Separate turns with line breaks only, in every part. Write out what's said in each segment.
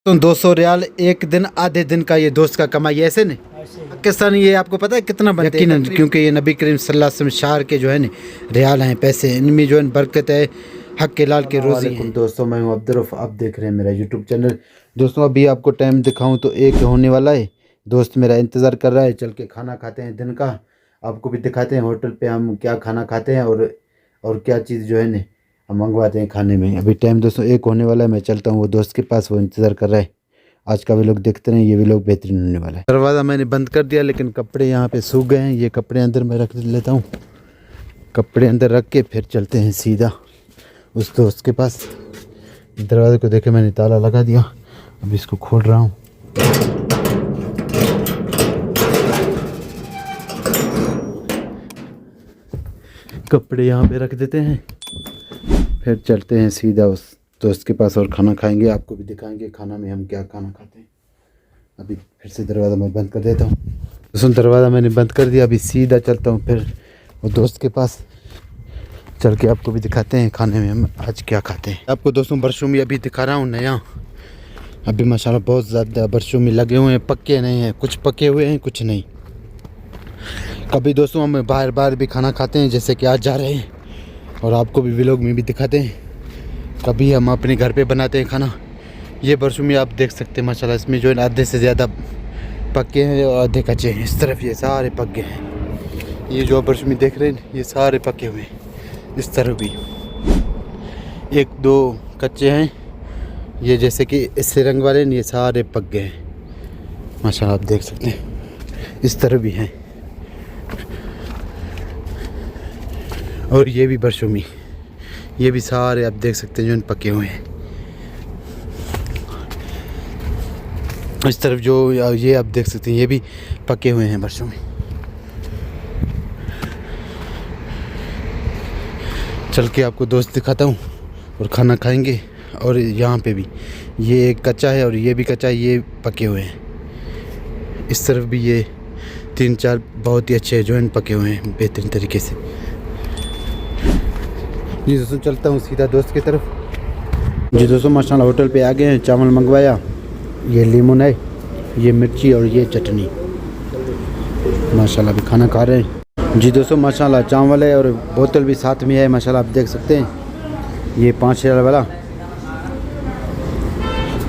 तो 200 रियाल एक दिन आधे दिन का ये दोस्त का कमाई ऐसे नहीं पाकिस्तान। ये आपको पता है कितना बनता है? यकीनन, क्योंकि ये नबी करीम सल्लल्लाहु अलैहि वसल्लम शार के जो है ना रियाल हैं, पैसे, इनमें जो है बरकत है, हक के लाल के रोज़ी है। दोस्तों मैं हूँ अब्दुर्रऊफ, आप देख रहे हैं मेरा यूट्यूब चैनल। दोस्तों अभी आपको टाइम दिखाऊँ तो 1 होने वाला है। दोस्त मेरा इंतज़ार कर रहा है, चल के खाना खाते हैं दिन का। आपको भी दिखाते हैं होटल पे हम क्या खाना खाते हैं और क्या चीज़ जो है ना हम मंगवाते हैं खाने में। अभी टाइम दोस्तों 1 होने वाला है। मैं चलता हूँ वो दोस्त के पास, वो इंतज़ार कर रहा है। आज का भी लोग देखते रहे, ये भी लोग बेहतरीन होने वाला है। दरवाज़ा मैंने बंद कर दिया, लेकिन कपड़े यहाँ पे सूख गए हैं। ये कपड़े अंदर मैं रख लेता हूँ। कपड़े अंदर रख के फिर चलते हैं सीधा उस दोस्त के पास। दरवाजे को देखे मैंने ताला लगा दिया, अब इसको खोल रहा हूँ। कपड़े यहाँ पे रख देते हैं, फिर चलते हैं सीधा उस दोस्त के पास और खाना खाएंगे। आपको भी दिखाएंगे खाना में हम क्या खाना खाते हैं। अभी फिर से दरवाज़ा मैं बंद कर देता हूँ। दोस्तों दरवाज़ा मैंने बंद कर दिया, अभी सीधा चलता हूँ फिर वो दोस्त के पास। चल के आपको भी दिखाते हैं खाने में हम आज क्या खाते हैं। आपको दोस्तों बरशुमी अभी दिखा रहा हूँ नया। अभी माशाल्लाह बहुत ज़्यादा बरशुमी लगे हुए हैं, पक्के नहीं हैं, कुछ पके हुए हैं कुछ नहीं। कभी दोस्तों हम बाहर भी खाना खाते हैं, जैसे कि आज जा रहे हैं, और आपको भी व्लॉग में भी दिखाते हैं। कभी हम अपने घर पे बनाते हैं खाना। ये बरशुमी आप देख सकते हैं माशाल्लाह, इसमें जो है आधे से ज़्यादा पक्के हैं और आधे कच्चे हैं। इस तरफ ये सारे पक्के हैं। ये जो बरशुमी देख रहे हैं ये सारे पके हुए हैं। इस तरफ भी 1-2 कच्चे हैं। ये जैसे कि इससे रंग वाले ये सारे पक गए हैं माशाल्लाह, आप देख सकते हैं। इस तरफ भी हैं, और ये भी बरशुमी, ये भी सारे आप देख सकते हैं जो पके हुए हैं। इस तरफ जो ये आप देख सकते हैं ये भी पके हुए हैं बरशुमी। चल के आपको दोस्त दिखाता हूँ और खाना खाएंगे। और यहाँ पे भी ये एक कच्चा है और ये भी कच्चा है, ये पके हुए हैं। इस तरफ भी ये 3-4 बहुत ही अच्छे जो हैं पके हुए हैं बेहतरीन तरीके से। जी दोस्तों चलता हूँ सीधा दोस्त की तरफ। जी दोस्तों माशाल्लाह होटल पे आ गए हैं। चावल मंगवाया, ये लीमन है, ये मिर्ची और ये चटनी। माशाल्लाह अभी खाना खा रहे हैं। जी दोस्तों माशाल्लाह चावल है और बोतल भी साथ में है माशाल्लाह, आप देख सकते हैं। ये 5 रियाल वाला।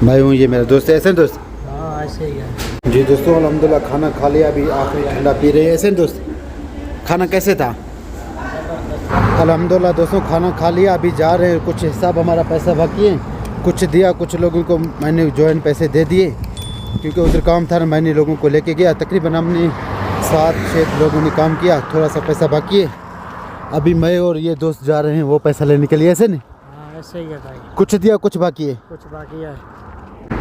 मैं हूँ, ये मेरा दोस्त है। ऐसे दोस्त?
हाँ ऐसे ही है।
जी दोस्तों अल्हम्दुलिल्लाह खाना खा लिया, अभी आखिरी ठंडा पी रहे हैं। ऐसे दोस्त खाना कैसे था? अल्हम्दुलिल्लाह दोस्तों खाना खा लिया, अभी जा रहे हैं। कुछ हिसाब हमारा पैसा बाकी है, कुछ दिया, कुछ लोगों को मैंने जो है पैसे दे दिए, क्योंकि उधर काम था ना, मैंने लोगों को लेके गया। तकरीबन हमने 7-6 लोगों ने काम किया, थोड़ा सा पैसा बाकी है। अभी मैं और ये दोस्त जा रहे हैं वो पैसा लेने के लिए। ऐसे नहीं?
हाँ ऐसे ही है भाई,
कुछ दिया कुछ बाकी है।
कुछ बाकी है।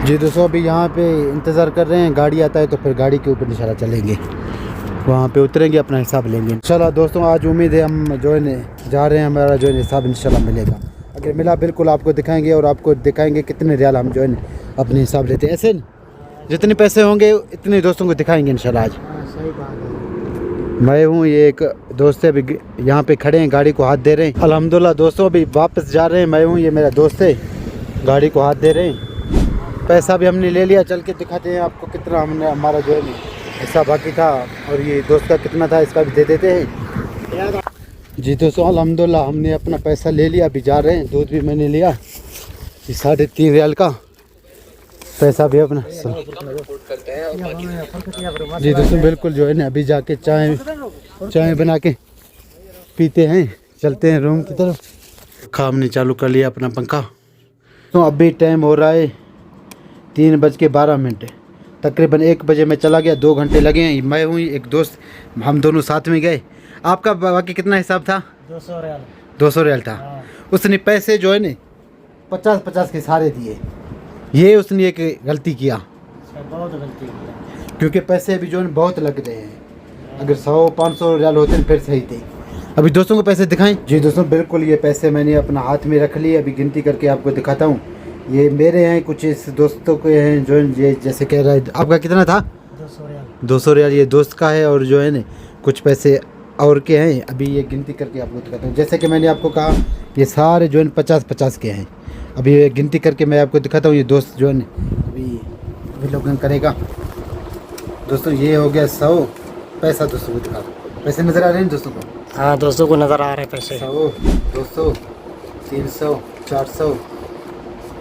जी दोस्तों अभी यहाँ पे इंतज़ार कर रहे हैं, गाड़ी आता है तो फिर गाड़ी के ऊपर इंशाल्लाह चलेंगे, वहाँ पे उतरेंगे, अपना हिसाब लेंगे इंशाल्लाह। दोस्तों आज उम्मीद है हम जो है जा रहे हैं, हमारा जो है हिसाब इंशाल्लाह मिलेगा। अगर मिला बिल्कुल आपको दिखाएंगे, और आपको दिखाएंगे कितने रियाल हम जो है अपने हिसाब लेते हैं। ऐसे जितने पैसे होंगे इतने दोस्तों को दिखाएंगे इंशाल्लाह आज।
हाँ सही बात है।
मैं हूँ, ये एक दोस्त है, अभी यहाँ पे खड़े हैं, गाड़ी को हाथ दे रहे हैं। अल्हम्दुलिल्लाह दोस्तों अभी वापस जा रहे हैं। मैं हूँ, ये मेरा दोस्त है, गाड़ी को हाथ दे रहे हैं। पैसा भी हमने ले लिया, चल के दिखाते हैं आपको कितना हमने हमारा जो है हिस्सा बाकी था, और ये दोस्त का कितना था इसका भी दे देते हैं। जी दोस्तों अल्हम्दुलिल्लाह हमने अपना पैसा ले लिया, अभी जा रहे हैं। दूध भी मैंने लिया, ये 3.5 रियाल का पैसा भी अपना। जी दोस्तों बिल्कुल जो है ना अभी जाके चाय बना के पीते हैं, चलते हैं रूम की तरफ। हमने चालू कर लिया अपना पंखा। तो अभी टाइम हो रहा है 3:12। तकरीबन 1 बजे मैं चला गया, 2 घंटे लगे हैं। मैं हूँ एक दोस्त, हम दोनों साथ में गए। आपका बाकी कितना हिसाब था?
200 रियाल।
200 रियाल था।
हाँ।
उसने पैसे जो है ना 50-50 के सारे दिए। ये उसने एक गलती किया,
बहुत गलती की,
क्योंकि पैसे अभी जो है बहुत लग रहे हैं। अगर 100-500 रियाल होते फिर सही थे। अभी दोस्तों को पैसे दिखाएं। जी दोस्तों बिल्कुल ये पैसे मैंने अपना हाथ में रख लिए, अभी गिनती करके आपको दिखाता हूँ। ये मेरे हैं, कुछ इस दोस्तों के हैं जो ये जैसे कह रहा है। आपका कितना था?
200 रियाल।
200 रियाल ये दोस्त का है, और जो है ना कुछ पैसे और के हैं। अभी ये गिनती करके आपको दिखाता हूँ। जैसे कि मैंने आपको कहा ये सारे जो है 50-50 के हैं। अभी ये गिनती करके मैं आपको दिखाता हूँ। ये दोस्त जो है ना अभी लोगन करेगा। दोस्तों ये हो गया 100 पैसा। दोस्तों को दिखा दो, पैसे नज़र आ रहे हैं दोस्तों को?
हाँ दोस्तों को नज़र आ रहे हैं पैसे।
100, 200, 300, 400,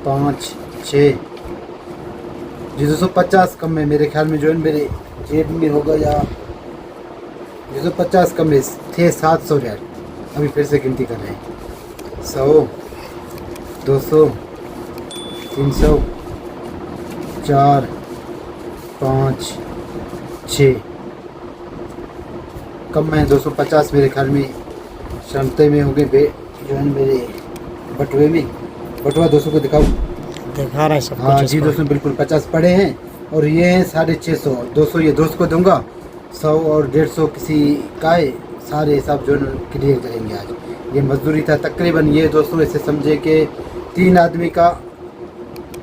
5, 6 जी 250 कम है मेरे ख्याल में जो है मेरे जेब में होगा, या 250 कम है थे 700 रियाल। अभी फिर से गिनती कर रहे हैं। 100, 200, 300, 4, 5, 6 कम है 250 मेरे ख्याल में। शमते में हो गए जो है मेरे बटुए में। बटुआ दोस्तों को दिखाओ।
दिखा रहे हैं सब
हाँ
कुछ
जी
इसको।
दोस्तों बिल्कुल 50 पड़े हैं और ये हैं 650। 200 ये दोस्त को दूंगा, 100 और 150 किसी का है। सारे हिसाब जो है क्लियर करेंगे आज। ये मजदूरी था तकरीबन, ये दोस्तों ऐसे समझे कि 3 आदमी का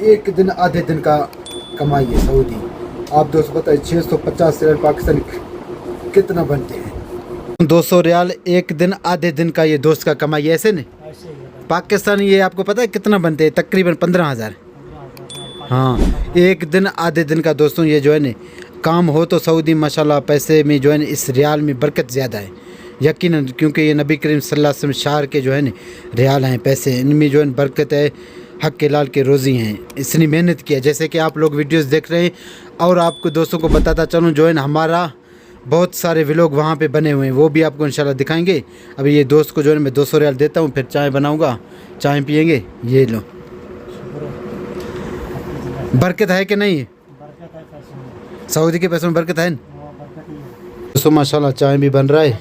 एक दिन आधे दिन का कमाई है सऊदी। आप दोस्तों बताइए 650 रियाल पाकिस्तान कितना बनते हैं? 200 रियाल एक दिन आधे दिन का ये दोस्त का कमाई ऐसे नहीं।
ऐसे ही है।
पाकिस्तान ये आपको पता है कितना बनते हैं? तकरीबन 15,000। हाँ एक दिन आधे दिन का दोस्तों ये जो है ना काम हो तो सऊदी माशाल्लाह पैसे में जो है ना इस रियाल में बरकत ज़्यादा है यकीनन, क्योंकि ये नबी करीम सल्लल्लाहु अलैहि वसल्लम शार के जो है ना रियाल हैं, पैसे इनमें जो है बरकत है। हक के लाल के रोज़ी हैं, इसने मेहनत किया। जैसे कि आप लोग वीडियोस देख रहे हैं और आपको दोस्तों को बताता चलूँ जो है ना हमारा बहुत सारे व्लॉग वहाँ पे बने हुए हैं, वो भी आपको इंशाल्लाह दिखाएंगे। अभी ये दोस्त को जो है मैं 200 रियाल देता हूँ, फिर चाय बनाऊँगा, चाय पियेंगे। ये लो, बरकत है कि नहीं?
बरकत है पैसे में।
सऊदी के पैसों में बरकत है।
वो बरकत ही है।
दोस्तों माशाल्लाह चाय भी बन रहा है।